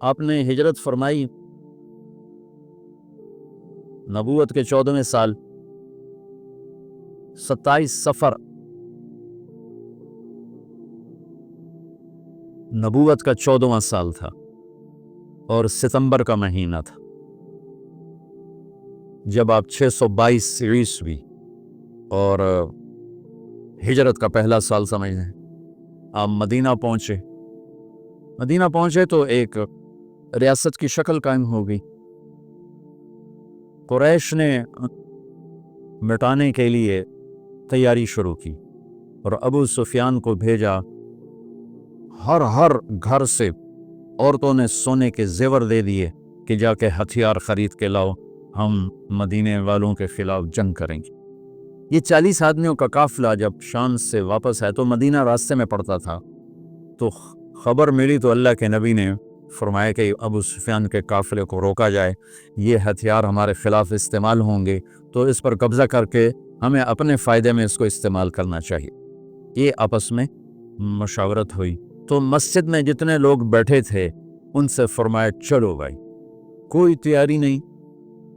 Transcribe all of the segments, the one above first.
آپ نے ہجرت فرمائی نبوت کے 14ویں سال 27 صفر نبوت کا 14واں سال تھا اور ستمبر کا مہینہ تھا جب آپ 622 عیسوی اور ہجرت کا پہلا سال سمجھ لیں آپ مدینہ پہنچے تو ایک ریاست کی شکل قائم ہو گئی. قریش نے مٹانے کے لیے تیاری شروع کی اور ابو سفیان کو بھیجا. ہر گھر سے عورتوں نے سونے کے زیور دے دیے کہ جا کے ہتھیار خرید کے لاؤ، ہم مدینے والوں کے خلاف جنگ کریں گے. یہ 40 آدمیوں کا قافلہ جب شام سے واپس آئے تو مدینہ راستے میں پڑتا تھا، تو خبر ملی تو اللہ کے نبی نے فرمایا کہ ابو سفیان کے قافلے کو روکا جائے، یہ ہتھیار ہمارے خلاف استعمال ہوں گے تو اس پر قبضہ کر کے ہمیں اپنے فائدے میں اس کو استعمال کرنا چاہیے. یہ آپس میں مشاورت ہوئی تو مسجد میں جتنے لوگ بیٹھے تھے ان سے فرمایا چلو بھائی، کوئی تیاری نہیں،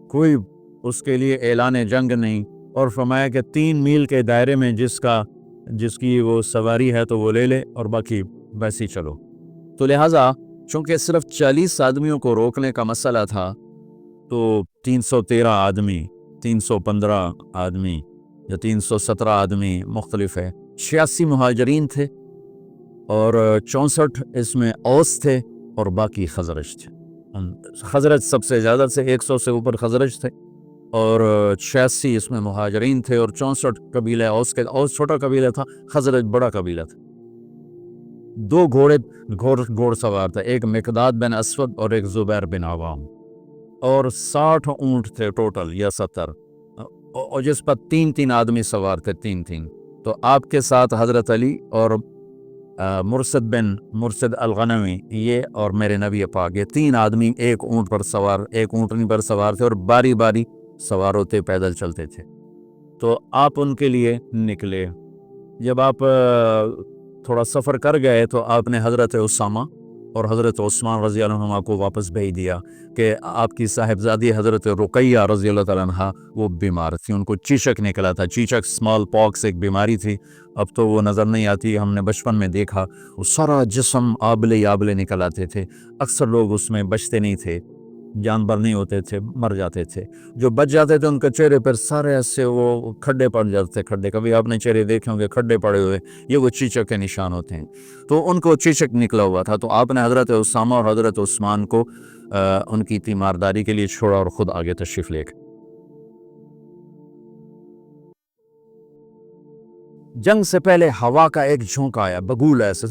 کوئی اس کے لیے اعلان جنگ نہیں، اور فرمایا کہ 3 میل کے دائرے میں جس کی وہ سواری ہے تو وہ لے لے اور باقی ویسے ہی چلو. تو لہٰذا چونکہ صرف 40 آدمیوں کو روکنے کا مسئلہ تھا تو 313 آدمی، 315 آدمی یا 317 آدمی مختلف ہے، 86 مہاجرین تھے اور 64 اس میں اوس تھے اور باقی خزرج تھے. خزرج سب سے زیادہ سے 100 سے اوپر خزرج تھے اور 86 اس میں مہاجرین تھے اور 64 قبیلہ اوس چھوٹا قبیلہ تھا، خزرج بڑا قبیلہ تھا. 2 گھوڑ سوار تھے، ایک مقداد بن اسود اور ایک زبیر بن عوام، اور 60 اونٹ تھے ٹوٹل یا 70، اور جس پر 3 آدمی سوار تھے، 3. تو آپ کے ساتھ حضرت علی اور مرسد الغنوی یہ اور میرے نبی پاک، یہ 3 آدمی ایک اونٹنی پر سوار تھے اور باری باری سوار ہوتے پیدل چلتے تھے. تو آپ ان کے لیے نکلے. جب آپ تھوڑا سفر کر گئے تو آپ نے حضرت اسامہ اور حضرت عثمان رضی اللہ عنہ کو واپس بھیج دیا کہ آپ کی صاحبزادی حضرت رقیہ رضی اللہ تعالیٰ عنہ وہ بیمار تھی، ان کو چیچک نکلا تھا. چیچک اسمال پاکس ایک بیماری تھی، اب تو وہ نظر نہیں آتی، ہم نے بچپن میں دیکھا، وہ سارا جسم آبلے نکل آتے تھے. اکثر لوگ اس میں بچتے نہیں تھے، جانور نہیں ہوتے تھے، مر جاتے تھے. جو بچ جاتے تھے ان کے چہرے پر سارے ایسے وہ کھڈے پڑ جاتے تھے. کبھی آپ نے چہرے دیکھے ہوں گے کھڈے پڑے ہوئے، یہ وہ چیچک کے نشان ہوتے ہیں. تو ان کو چیچک نکلا ہوا تھا، تو آپ نے حضرت اسامہ اور حضرت عثمان کو ان کی تیمارداری کے لیے چھوڑا اور خود آگے تشریف لے گئے. جنگ سے پہلے ہوا کا ایک جھونکا آیا، بگول ایسے.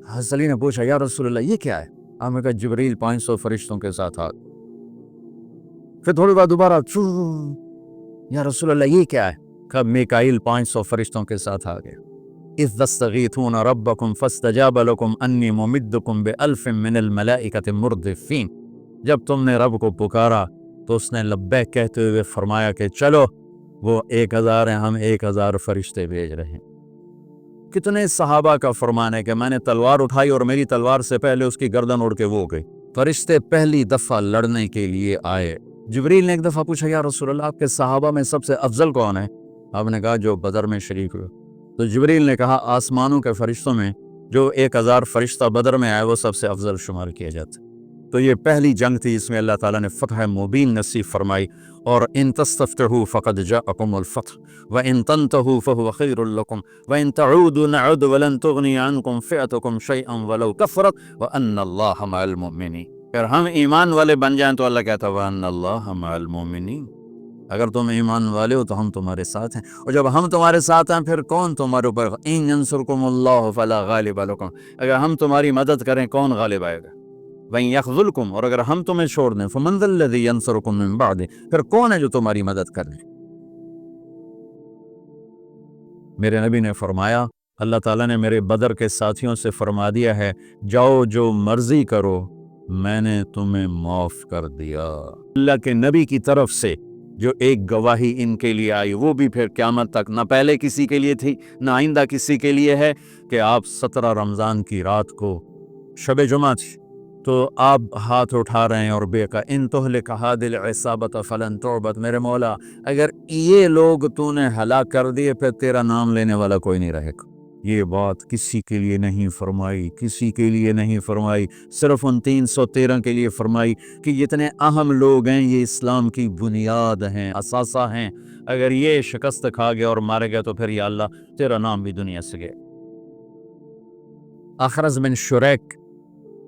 حضرت علی نے پوچھا یا رسول اللہ یہ کیا ہے؟ آپ نے کہا جبریل 500 فرشتوں کے ساتھ آ. پھر تھوڑی بار دوبارہ یا رسول اللہ یہ کیا ہے؟ کہا میکائیل 500 فرشتوں کے ساتھ آ گئے. اذ تستغیثون ربکم فاستجاب لکم انی ممدکم بألف من الملائکۃ مردفین. جب تم نے رب کو پکارا تو اس نے لبیک کہتے ہوئے فرمایا کہ چلو وہ 1000 ہیں، ہم 1000 فرشتے بھیج رہے ہیں. کتنے صحابہ کا فرمان ہے کہ میں نے تلوار اٹھائی اور میری تلوار سے پہلے اس کی گردن اڑ کے وہ گئی. فرشتے پہلی دفعہ لڑنے کے لیے آئے. جبریل نے ایک دفعہ پوچھا یا رسول اللہ آپ کے صحابہ میں سب سے افضل کون ہے؟ آپ نے کہا جو بدر میں شریک ہوئے. تو جبریل نے کہا آسمانوں کے فرشتوں میں جو 1000 فرشتہ بدر میں آئے وہ سب سے افضل شمار کیا جاتا. تو یہ پہلی جنگ تھی جس میں اللہ تعالیٰ نے فتح مبین نصیب فرمائی. اور ان تستفتحوا فقد جاءکم الفتح وان تنتهوا فهو خیر لکم وان تعودوا نعد ولن تغنی عنکم فئتکم شیئا ولو کثرت وان اللہ مع المؤمنین. اگر ہم ایمان والے بن جائیں تو اللہ کہتا ہے وان اللہ مع المؤمنین، اگر تم ایمان والے ہو تو ہم تمہارے ساتھ ہیں. اور جب ہم تمہارے ساتھ ہیں پھر کون تمہارے اوپر؟ ان ینصرکم اللہ فلا غالب لکم، اگر ہم تمہاری مدد کریں کون غالب آئے گا؟ وَإِن يَخْذُلْكُمْ، اور اگر ہم تمہیں چھوڑ دیں فَمَنْ ذَا الَّذِي يَنْصُرُكُمْ مِنْ بَعْدِهِ، پھر کون ہے جو تمہاری مدد کر لے؟ میرے نبی نے فرمایا اللہ تعالیٰ نے میرے بدر کے ساتھیوں سے فرما دیا ہے جاؤ جو مرضی کرو میں نے تمہیں معاف کر دیا. اللہ کے نبی کی طرف سے جو ایک گواہی ان کے لیے آئی وہ بھی پھر قیامت تک نہ پہلے کسی کے لیے تھی نہ آئندہ کسی کے لیے ہے کہ آپ 17 رمضان کی رات کو شب جمعہ تھی تو آپ ہاتھ اٹھا رہے ہیں اور بے کا ان تہلک ہادل عصابت فلن تعبد، میرے مولا اگر یہ لوگ تو نے ہلاک کر دیے پھر تیرا نام لینے والا کوئی نہیں رہے گا۔ یہ بات کسی کے لیے نہیں فرمائی، کسی کے لیے نہیں فرمائی، صرف ان 313 کے لیے فرمائی کہ جتنے اہم لوگ ہیں یہ اسلام کی بنیاد ہیں، اساسہ ہیں، اگر یہ شکست کھا گیا اور مارے گئے تو پھر یا اللہ تیرا نام بھی دنیا سے گئے۔ اخرز بن شریک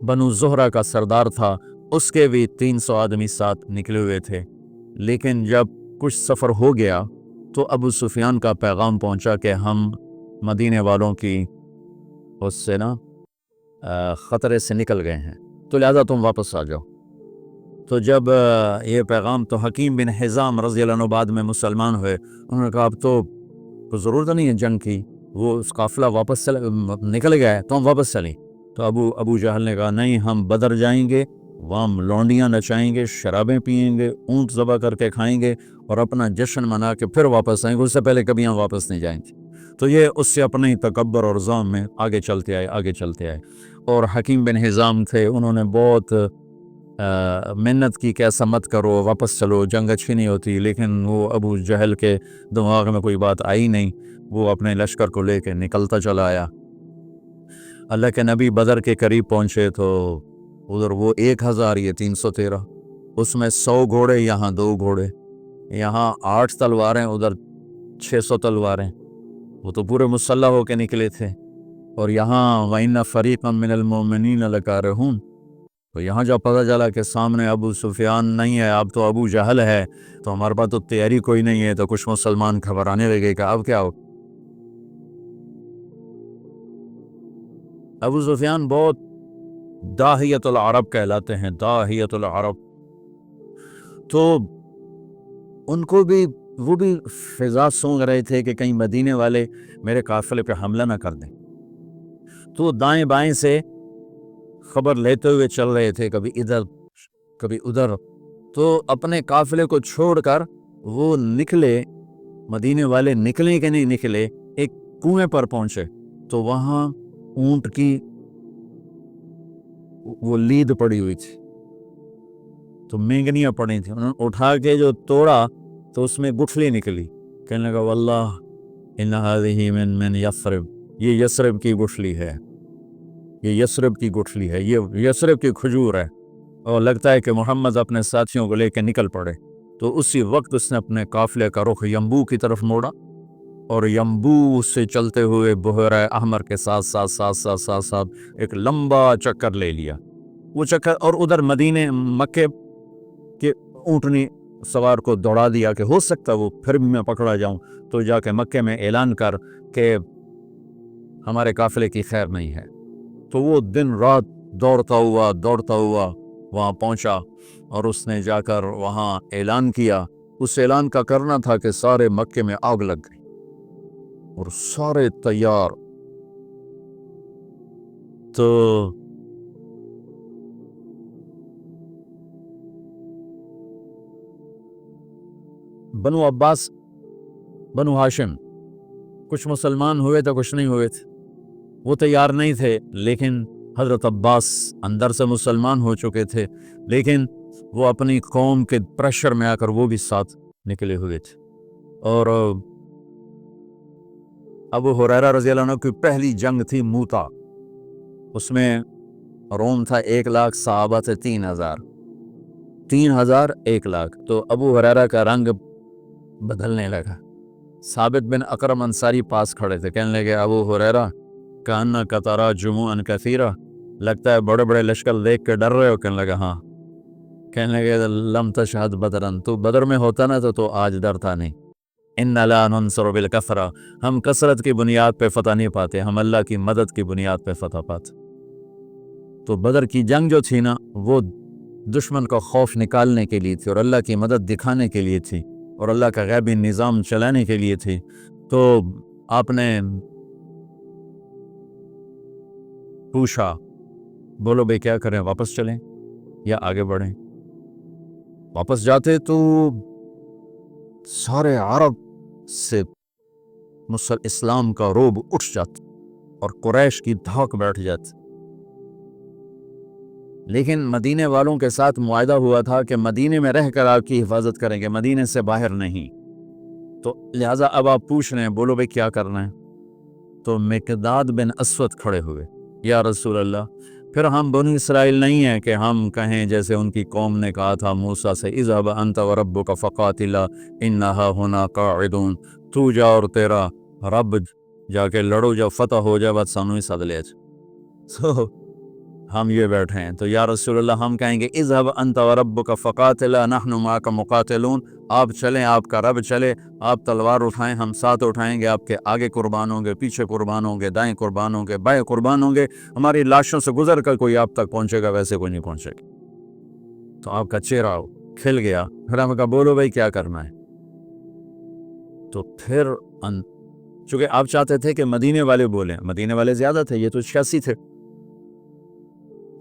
بنو زہرہ کا سردار تھا، اس کے بھی 300 آدمی ساتھ نکلے ہوئے تھے، لیکن جب کچھ سفر ہو گیا تو ابو سفیان کا پیغام پہنچا کہ ہم مدینے والوں کی اس سے خطرے سے نکل گئے ہیں، تو لہذا تم واپس آ جاؤ۔ تو جب یہ پیغام تو حکیم بن حزام رضی اللہ عنہ بعد میں مسلمان ہوئے، انہوں نے کہا اب تو ضرورت نہیں ہے جنگ کی، وہ اس قافلہ واپس نکل گیا ہے تو ہم واپس چلیں۔ تو ابو جہل نے کہا نہیں، ہم بدر جائیں گے، وہاں لونڈیاں نچائیں گے، شرابیں پئیں گے، اونٹ ذبح کر کے کھائیں گے اور اپنا جشن منا کے پھر واپس آئیں گے، اس سے پہلے کبھی ہم واپس نہیں جائیں گے۔ تو یہ اس سے اپنے تکبر اور ظلم میں آگے چلتے آئے۔ اور حکیم بن حزام تھے، انہوں نے بہت محنت کی کہ ایسا مت کرو، واپس چلو، جنگ اچھی نہیں ہوتی، لیکن وہ ابو جہل کے دماغ میں کوئی بات آئی نہیں، وہ اپنے لشکر کو لے کے نکلتا چلا آیا۔ اللہ کے نبی بدر کے قریب پہنچے تو ادھر وہ 1000، یہ 313، اس میں 100 گھوڑے، یہاں 2 گھوڑے، یہاں 8 تلواریں، ادھر 600 تلواریں، وہ تو پورے مسلح ہو کے نکلے تھے۔ اور یہاں وَإِنَّ فَرِيقًا مِّنَ الْمُؤْمِنِينَ لَكَارِهُونَ، تو یہاں جب پتہ چلا کہ سامنے ابو سفیان نہیں ہے، اب تو ابو جہل ہے، تو ہمارے پاس تو تیاری کوئی نہیں ہے، تو کچھ مسلمان گھبرانے لگے کہ اب کیا ہو۔ ابو سفیان بہت داہیت العرب کہلاتے ہیں، داہیت العرب، تو ان کو بھی وہ بھی فضا سونگ رہے تھے کہ کہیں مدینے والے میرے قافلے پہ حملہ نہ کر دیں، تو دائیں بائیں سے خبر لیتے ہوئے چل رہے تھے، کبھی ادھر کبھی ادھر، تو اپنے قافلے کو چھوڑ کر وہ نکلے، مدینے والے نکلے کہ نہیں نکلے، ایک کنویں پر پہنچے تو وہاں اونٹ کی وہ لید پڑی ہوئی تھی، تو مینگنیاں پڑی تھیں، انہوں نے اٹھا کے جو توڑا تو اس میں گٹھلی نکلی، کہنے لگا واللہ ان هذه من یثرب، یہ یثرب کی گٹھلی ہے، یہ یثرب کی گٹھلی ہے، یہ یثرب کی کھجور ہے، اور لگتا ہے کہ محمد اپنے ساتھیوں کو لے کے نکل پڑے۔ تو اسی وقت اس نے اپنے قافلے کا رخ ینبوع کی طرف موڑا اور ینبوع سے چلتے ہوئے بحیرہ احمر کے ساتھ ایک لمبا چکر لے لیا، وہ چکر، اور ادھر مکے کے اونٹنی سوار کو دوڑا دیا کہ ہو سکتا وہ پھر بھی میں پکڑا جاؤں، تو جا کے مکے میں اعلان کر کہ ہمارے قافلے کی خیر نہیں ہے۔ تو وہ دن رات دوڑتا ہوا وہاں پہنچا اور اس نے جا کر وہاں اعلان کیا۔ اس اعلان کا کرنا تھا کہ سارے مکے میں آگ لگ گئی اور سارے تیار، تو بنو عباس، بنو ہاشم، کچھ مسلمان ہوئے تھے کچھ نہیں ہوئے تھے، وہ تیار نہیں تھے، لیکن حضرت عباس اندر سے مسلمان ہو چکے تھے، لیکن وہ اپنی قوم کے پریشر میں آ کر وہ بھی ساتھ نکلے ہوئے تھے۔ اور ابو ہریرہ رضی اللہ عنہ کی پہلی جنگ تھی موتا، اس میں روم تھا 1,00,000، صحابہ تھے 3,000، 1,00,000، تو ابو ہریرہ کا رنگ بدلنے لگا۔ ثابت بن اکرم انصاری پاس کھڑے تھے، کہنے لگے ابو ہریرہ کأنک تری جموعا کثیرہ، لگتا ہے بڑے بڑے لشکر دیکھ کے ڈر رہے ہو؟ کہنے لگا ہاں۔ کہنے لگے لم تشہد بدرا، تو بدر میں ہوتا نا تو آج ڈرتا نہیں۔ انا لا ننصر بالکثرہ، ہم کثرت کی بنیاد پہ فتح نہیں پاتے، ہم اللہ کی مدد کی بنیاد پہ فتح پاتے۔ تو بدر کی جنگ جو تھی نا وہ دشمن کا خوف نکالنے کے لیے تھی اور اللہ کی مدد دکھانے کے لیے تھی اور اللہ کا غیبی نظام چلانے کے لیے تھی۔ تو آپ نے پوچھا بولو بھئی کیا کریں، واپس چلیں یا آگے بڑھیں؟ واپس جاتے تو سارے عرب سے اسلام کا رعب اٹھ جاتا اور قریش کی دھاک بیٹھ جاتی، لیکن مدینے والوں کے ساتھ معاہدہ ہوا تھا کہ مدینے میں رہ کر آپ کی حفاظت کریں گے، مدینے سے باہر نہیں۔ تو لہٰذا اب آپ پوچھ رہے ہیں بولو بھائی کیا کرنا ہے؟ تو مقداد بن اسود کھڑے ہوئے، یا رسول اللہ پھر ہم بنی اسرائیل نہیں ہیں کہ ہم کہیں جیسے ان کی قوم نے کہا تھا موسیٰ سے اذهب انت وربک فقاتلا انا ہاہنا قاعدون، تو جا اور تیرا رب جا کے لڑو، جب فتح ہو جائے بات سانو ہی سد لے۔ تو ہم یہ بیٹھے ہیں، تو یا رسول اللہ ہم کہیں گے اذهب انت وربک فقاتلا نحن معک مقاتلون، آپ چلیں، آپ کا رب چلے، آپ تلوار اٹھائیں، ہم ساتھ اٹھائیں گے، آپ کے آگے قربان ہوں گے، پیچھے قربان ہوں گے، دائیں قربان ہوں گے، بائیں قربان ہوں گے، ہماری لاشوں سے گزر کر کوئی آپ تک پہنچے گا، ویسے کوئی نہیں پہنچے گا۔ تو آپ کا چہرہ کھل گیا، پھر ہم کہا بولو بھائی کیا کرنا ہے؟ تو پھر چونکہ آپ چاہتے تھے کہ مدینے والے بولیں، مدینے والے زیادہ تھے، یہ تو 86 تھے،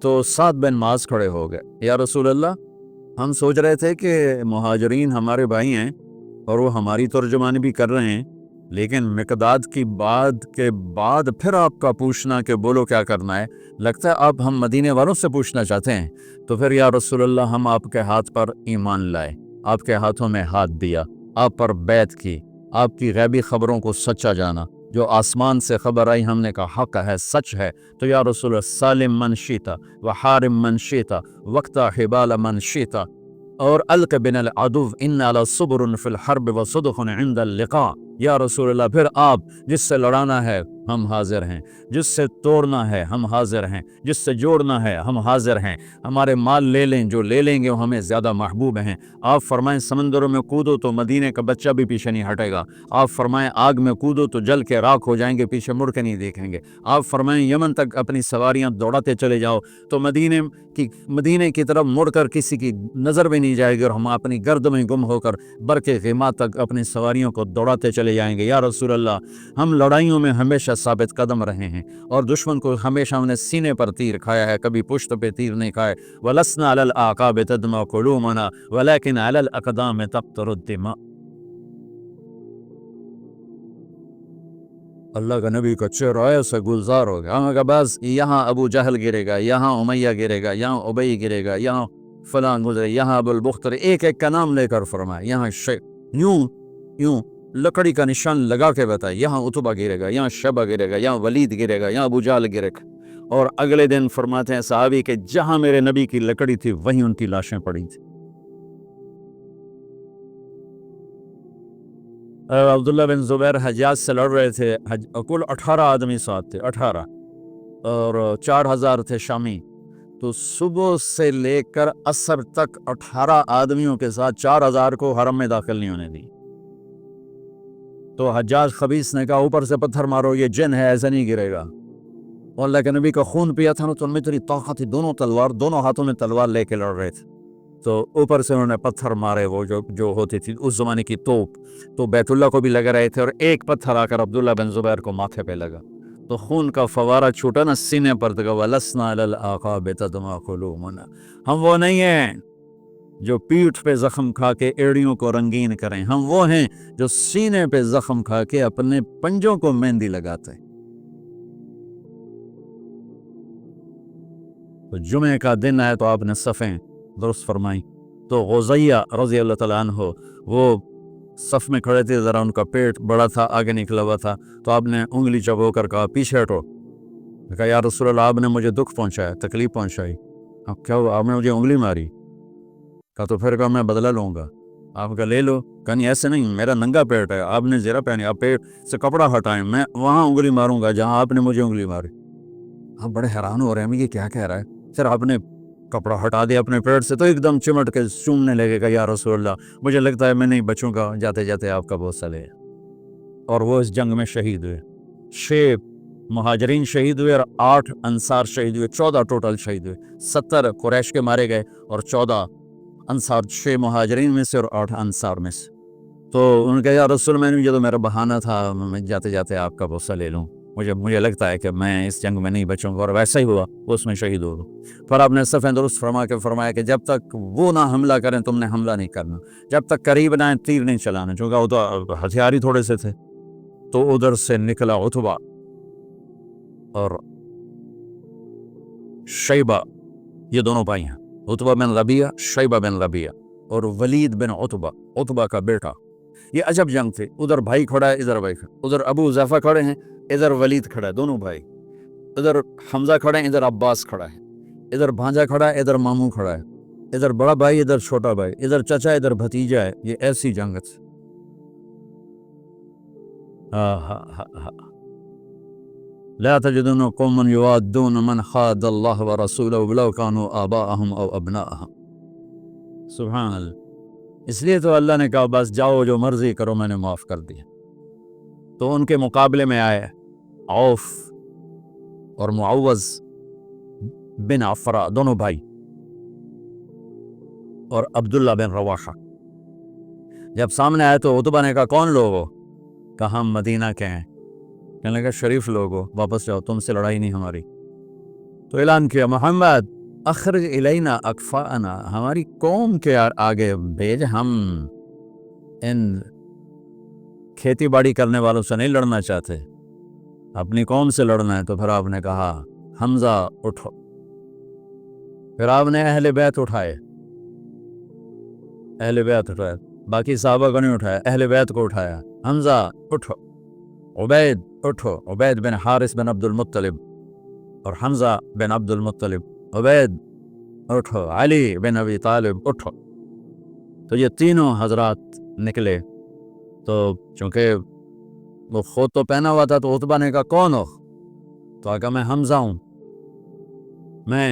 تو سعد بن معاذ کھڑے ہو گئے، یا رسول اللہ ہم سوچ رہے تھے کہ مہاجرین ہمارے بھائی ہیں اور وہ ہماری ترجمانی بھی کر رہے ہیں، لیکن مقداد کی بات کے بعد پھر آپ کا پوچھنا کہ بولو کیا کرنا ہے، لگتا ہے آپ ہم مدینے والوں سے پوچھنا چاہتے ہیں۔ تو پھر یا رسول اللہ ہم آپ کے ہاتھ پر ایمان لائے، آپ کے ہاتھوں میں ہاتھ دیا، آپ پر بیعت کی، آپ کی غیبی خبروں کو سچا جانا، جو آسمان سے خبر آئی ہم نے کہا حق ہے، سچ ہے، تو یا رسول اللہ سالم من شیتا وحارم من شیتا وقتا حبال من شیتا اور الق بن العدو ان علی صبر فی الحرب وصدق عند اللقاء، یا رسول اللہ پھر آپ جس سے لڑانا ہے ہم حاضر ہیں، جس سے توڑنا ہے ہم حاضر ہیں، جس سے جوڑنا ہے ہم حاضر ہیں، ہمارے مال لے لیں، جو لے لیں گے وہ ہمیں زیادہ محبوب ہیں، آپ فرمائیں سمندروں میں کودو تو مدینے کا بچہ بھی پیچھے نہیں ہٹے گا، آپ فرمائیں آگ میں کودو تو جل کے راکھ ہو جائیں گے، پیچھے مڑ کے نہیں دیکھیں گے، آپ فرمائیں یمن تک اپنی سواریاں دوڑاتے چلے جاؤ تو مدینے کی طرف مڑ کر کسی کی نظر بھی نہیں جائے گی، اور ہم اپنی گرد میں گم ہو کر برق غیمہ تک اپنی سواریوں کو دوڑاتے چلے جائیں گے، یا رسول اللہ ہم لڑائیوں میں ہمیشہ ثابت قدم رہے ہیں اور دشمن کو ہمیشہ ہم نے سینے پر تیر کھایا ہے، کبھی پشت پہ تیر نہیں کھائے، وَلَسْنَا عَلَى الْأَعْقَابِ تَدْمَا قُلُوبُنَا وَلَكِنْ عَلَى الْأَقْدَامِ تَقْطُرُ الدِّمَاءُ۔ اللہ کا نبی کا چہرہ ایسا گلزار ہو گیا، ہم کہا بس یہاں ابو جہل گرے گا، یہاں امیہ گرے گا، یہاں ابی گرے گا، یہاں فلان گزرے، یہاں ابو البختر، ایک ایک کا نام لے کر فرمائے، یہاں یوں لکڑی کا نشان لگا کے بتائے، یہاں عتبہ گرے گا، یہاں شیبہ گرے گا، یہاں ولید گرے گا، یہاں ابو جہل گرے گا، اور اگلے دن فرماتے ہیں صحابی کہ جہاں میرے نبی کی لکڑی تھی وہیں ان کی لاشیں پڑی تھی۔ عبداللہ بن زبیر حجاز سے لڑ رہے تھے، کل 18 آدمی ساتھ تھے، 18، اور 4000 تھے شامی، تو صبح سے لے کر عصر تک 18 آدمیوں کے ساتھ 4000 کو حرم میں داخل نہیں ہونے دی۔ تو حجاج خبیث نے کہا اوپر سے پتھر مارو، یہ جن ہے، ایسا نہیں گرے گا، اور اللہ کے نبی کا خون پیا تھا نا، تو ان میں اتنی طاقت تھی، دونوں ہاتھوں میں تلوار لے کے لڑ رہے تھے، تو اوپر سے انہوں نے پتھر مارے، وہ جو ہوتی تھی اس زمانے کی توپ، تو بیت اللہ کو بھی لگ رہے تھے، اور ایک پتھر آ کر عبداللہ بن زبیر کو ماتھے پہ لگا، تو خون کا فوارہ چھوٹا نا سینے پر، تو وَلَسْنَا عَلَى الْأَعْقَابِ تَدْمَا قُلُوبُنَا، ہم وہ نہیں ہیں جو پیٹھ پہ زخم کھا کے ایڑیوں کو رنگین کریں، ہم وہ ہیں جو سینے پہ زخم کھا کے اپنے پنجوں کو مہندی لگاتے ہیں۔ تو جمعہ کا دن ہے تو آپ نے صفیں درست فرمائی، تو غزیہ رضی اللہ تعالیٰ عنہ وہ صف میں کھڑے تھے، ذرا ان کا پیٹ بڑا تھا، آگے نکلا ہوا تھا، تو آپ نے انگلی چبو کر کہا پیچھے ہٹو، کہا یا رسول اللہ آپ نے مجھے دکھ پہنچایا، تکلیف پہنچائی، اب کیا ہوا، آپ نے مجھے انگلی ماری، کہا تو پھر کہا میں بدلہ لوں گا، آپ کا لے لو، کہا نہیں ایسے نہیں، میرا ننگا پیٹ ہے، آپ نے زیرہ پہنی، آپ پیٹ سے کپڑا ہٹائیں، میں وہاں انگلی ماروں گا جہاں آپ نے مجھے انگلی ماری۔ آپ بڑے حیران ہو رہے ہیں یہ کیا کہہ رہا ہے، پھر آپ نے کپڑا ہٹا دیا اپنے پیٹ سے، تو ایک دم چمٹ کے چومنے لگے گا، یا رسول اللہ مجھے لگتا ہے میں نہیں بچوں گا، جاتے جاتے آپ کا بوسہ لے، اور وہ اس جنگ میں شہید ہوئے، 6 مہاجرین شہید ہوئے اور 8 انصار شہید ہوئے، 14 ٹوٹل شہید ہوئے، 70 قریش کے مارے گئے اور 14 انصار، 6 مہاجرین میں سے اور 8 انصار میں سے۔ تو ان کا یا رسول میں نے یہ تو میرا بہانہ تھا، میں جاتے جاتے آپ کا بوسہ لے لوں، مجھے لگتا ہے کہ میں اس جنگ میں نہیں بچوں گا، اور ویسا ہی ہوا، اس میں شہید ہو گئے۔ پھر آپ نے صفیں درست فرمایا کہ جب تک وہ نہ حملہ کریں تم نے حملہ نہیں کرنا، جب تک قریب نہ آئیں تیر نہیں چلانا، چونکہ وہ تو ہتھیار ہی تھوڑے سے تھے۔ تو ادھر سے نکلا عتبہ اور شیبہ یہ دونوں بھائی ہیں، عتبہ بن ربیعہ، شیبہ بن ربیعہ، اور ولید بن عتبہ، عتبہ کا بیٹا۔ یہ عجب جنگ تھے، ادھر بھائی کھڑا ہے، ادھر بھائی کھڑا، ادھر ابو حذیفہ کھڑے ہیں، ادھر ولید کھڑا ہے، دونوں بھائی، ادھر حمزہ کھڑے ہیں، ادھر عباس کھڑا ہے، ادھر بھانجا کھڑا ہے، ادھر ماموں کھڑا ہے، ادھر بڑا بھائی، ادھر چھوٹا بھائی، ادھر چچا، ادھر بھتیجا ہے۔ یہ ایسی جنگ تھی۔ لا تجدون قوما يوادون من خاد اللہ ورسولہ ولو كانوا آباءهم او ابناءهم۔ سبحان اللہ۔ اس لیے تو اللہ نے کہا بس جاؤ جو مرضی کرو، میں نے معاف کر دیا۔ تو ان کے مقابلے میں آئے عوف اور معوذ بن عفرا، دونوں بھائی، اور عبداللہ بن رواحہ۔ جب سامنے آئے تو عتبہ نے کہا کون لوگ ہو؟ کہا ہم مدینہ کے ہیں۔ کہنے لگا شریف لوگ ہو، واپس جاؤ، تم سے لڑائی نہیں ہماری۔ تو اعلان کیا محمد اخرج الینا اکفاءنا، ہماری قوم کے آگے بھیج، ہم ان کھیتی باڑی کرنے والوں سے نہیں لڑنا چاہتے، اپنی قوم سے لڑنا ہے۔ تو پھر آپ نے کہا حمزہ اٹھو، پھر آپ نے اہل بیت اٹھائے، اہل بیت اٹھائے، باقی صحابہ کو نہیں اٹھایا، اہل بیت کو اٹھایا۔ حمزہ اٹھو، عبید اٹھو، عبید بن حارث بن عبد المطلب اور حمزہ بن عبد المطلب، عبید اٹھو، علی بن ابی طالب اٹھو۔ تو یہ تینوں حضرات نکلے۔ تو چونکہ وہ خود تو پہنا ہوا تھا تو عتبہ نے کہا کون ہو؟ تو کہا میں حمزہ ہوں، میں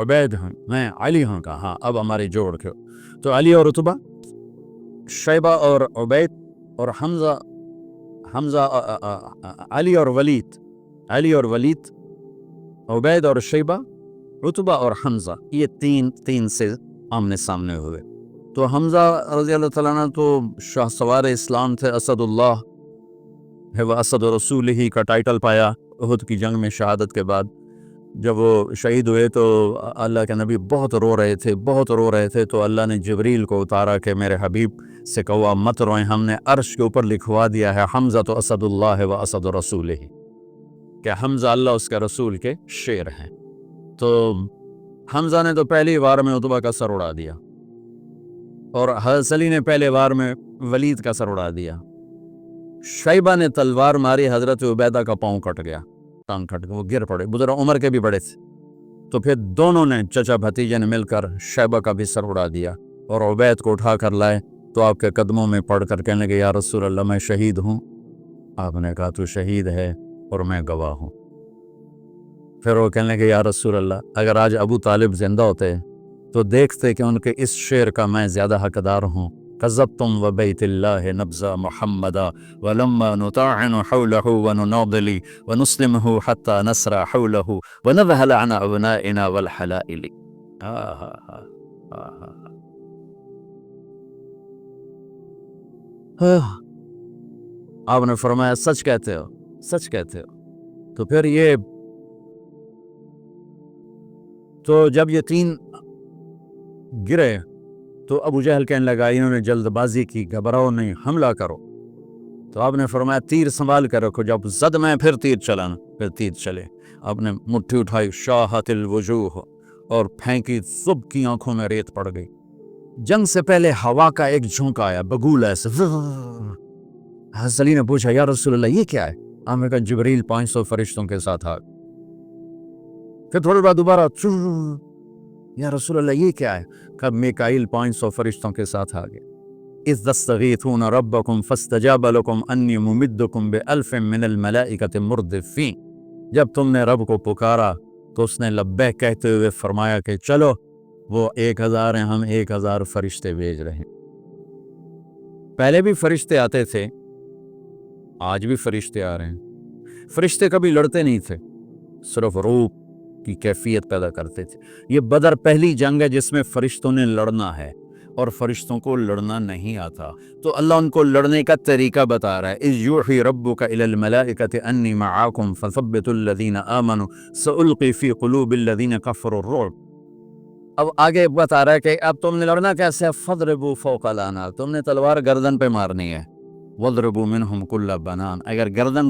عبید ہوں، میں علی ہوں۔ کہا ہاں اب ہماری جوڑ کے۔ تو علی اور عتبہ، شیبہ اور عبید، اور حمزہ علی اور ولید، علی اور ولید، عبید اور شیبہ، عتبہ اور حمزہ، یہ تین سے آمنے سامنے ہوئے۔ تو حمزہ رضی اللہ تعالیٰ عنہ تو شاہ سوار اسلام تھے، اسد اللہ ہے وہ اسد رسول ہی کا ٹائٹل پایا احد کی جنگ میں شہادت کے بعد۔ جب وہ شہید ہوئے تو اللہ کے نبی بہت رو رہے تھے، تو اللہ نے جبریل کو اتارا کہ میرے حبیب سے کہو مت روئیں، ہم نے عرش کے اوپر لکھوا دیا ہے حمزہ تو اسد اللہ و اسد رسول ہی، کہ حمزہ اللہ اس کے رسول کے شیر ہیں۔ تو حمزہ نے تو پہلی وار میں عتبہ کا سر اڑا دیا، اور حضرت علی نے پہلے وار میں ولید کا سر اڑا دیا۔ شیبہ نے تلوار ماری، حضرت عبیدہ کا پاؤں کٹ گیا، ٹانگ کٹ گیا، وہ گر پڑے، بزرگ عمر کے بھی بڑے تھے۔ تو پھر دونوں نے، چچا بھتیجے نے مل کر شیبہ کا بھی سر اڑا دیا، اور عبید کو اٹھا کر لائے تو آپ کے قدموں میں پڑھ کر کہنے لگے یا رسول اللہ میں شہید ہوں۔ آپ نے کہا تو شہید ہے اور میں گواہ ہوں۔ پھر وہ کہنے لگے یا رسول اللہ اگر آج ابو طالب زندہ ہوتے تو دیکھتے کہ ان کے اس شعر کا میں زیادہ حقدار ہوں، کذبتم وبیت اللہ نبذا محمدا ولما نطاعن حولہ ونناضل ونسلمہ حتی نسرع حولہ ونذہل عن ابنائنا والحلائل۔ آپ نے فرمایا سچ کہتے ہو، سچ کہتے ہو۔ تو پھر یہ، تو جب یہ تین گرے تو ابو جہل کہنے لگا انہوں نے جلد بازی کی، گھبراؤ نہیں، حملہ کرو۔ تو آپ نے فرمایا تیر سنبھال کر رکھو، جب زد میں پھر تیر چلانا، پھر تیر چلے۔ آپ نے مٹھی اٹھائی، شاہت الوجوہ، اور پھینکی، سب کی آنکھوں میں ریت پڑ گئی۔ جنگ سے پہلے ہوا کا ایک جھونکا آیا، بگول ایسے۔ حضرت علی نے پوچھا یا رسول اللہ یہ کیا ہے؟ آپ نے کہا جبریل 500 فرشتوں کے ساتھ آ۔ پھر تھوڑی بعد دوبارہ یا رسول اللہ یہ کیا ہے؟ کب میکائیل 500 فرشتوں کے ساتھ آ گئے۔ اذ تستغیثون ربکم فاستجاب لکم انی ممدکم بألف من الملائکۃ مردفین، جب تم نے رب کو پکارا تو اس نے لبیک کہتے ہوئے فرمایا کہ چلو وہ 1000 ہیں، ہم 1000 فرشتے بھیج رہے ہیں۔ پہلے بھی فرشتے آتے تھے، آج بھی فرشتے آ رہے ہیں۔ فرشتے کبھی لڑتے نہیں تھے، صرف روح کی کیفیت پیدا کرتے تھے۔ یہ بدر پہلی جنگ ہے جس میں فرشتوں نے لڑنا ہے، اور فرشتوں کو لڑنا نہیں آتا، تو اللہ ان کو لڑنے کا طریقہ بتا رہا ہے۔ اذ یوحی ربک الی الملائکۃ انی معاکم فثبتوا الذین آمنوا سألقی فی قلوب الذین کفروا الرعب۔ اب آگے بتا رہا ہے کہ اب تم نے لڑنا کیسے ہے؟ فضربوا فوق الاناق، تم نے تلوار گردن پہ مارنی ہے، وضربوا منہم کل بنان، اگر گردن